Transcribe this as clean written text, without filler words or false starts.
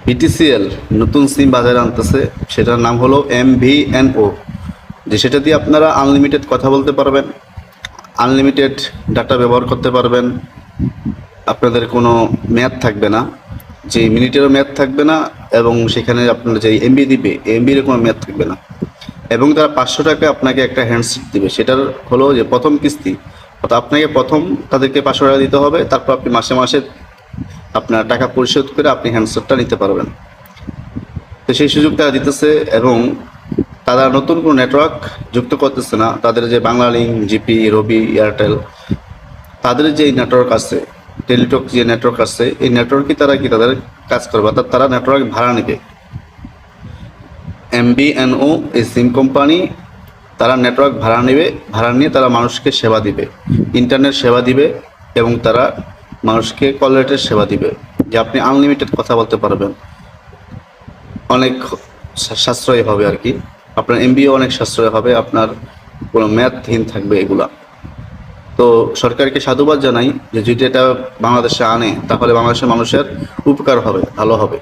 BTCL নতুন সিম বাজারে আনতেছে, সেটার নাম হলো MVNO। যে সেটা দিয়ে আপনারা আনলিমিটেড কথা বলতে পারবেন, আনলিমিটেড ডাটা ব্যবহার করতে পারবেন। আপনাদের কোনো মেয়াদ থাকবে না, যে মিনিটেরও মেয়াদ থাকবে না, এবং সেখানে আপনার যে এমবি দিবে এমবির কোনো মেয়াদ থাকবে না। এবং তারা 500 টাকা আপনাকে একটা হ্যান্ডসেট দিবে, সেটার হলো যে প্রথম কিস্তি। অর্থাৎ আপনাকে প্রথম তাদেরকে 500 টাকা দিতে হবে, তারপর আপনি মাসে মাসে আপনার টাকা পরিশোধ করে আপনি হ্যান্ডসেটটা নিতে পারবেন। তো সেই সুযোগ তারা দিতেছে, এবং তারা নতুন কোনো নেটওয়ার্ক যুক্ত করতেছে না। তাদের যে বাংলালিংক, জিপি, রবি, এয়ারটেল, তাদের যে নেটওয়ার্ক আছে, টেলিটক যে নেটওয়ার্ক আছে, এই নেটওয়ার্কই তারা তাদের কাজ করবে, অর্থাৎ তারা নেটওয়ার্ক ভাড়া নেবে। MVNO এই সিম কোম্পানি, তারা নেটওয়ার্ক ভাড়া নেবে, ভাড়া নিয়ে তারা মানুষকে সেবা দিবে, ইন্টারনেট সেবা দিবে, এবং তারা মানুষকে কল রেটের সেবা দিবে, যে আপনি আনলিমিটেড কথা বলতে পারবেন। অনেক সাশ্রয়ী হবে আর কি, আপনার এমবিও অনেক সাশ্রয় হবে, আপনার কোনো মেয়াদহীন থাকবে এগুলা। তো সরকারকে সাধুবাদ জানাই যে যদি এটা বাংলাদেশে আনে, তাহলে বাংলাদেশের মানুষের উপকার হবে, ভালো হবে।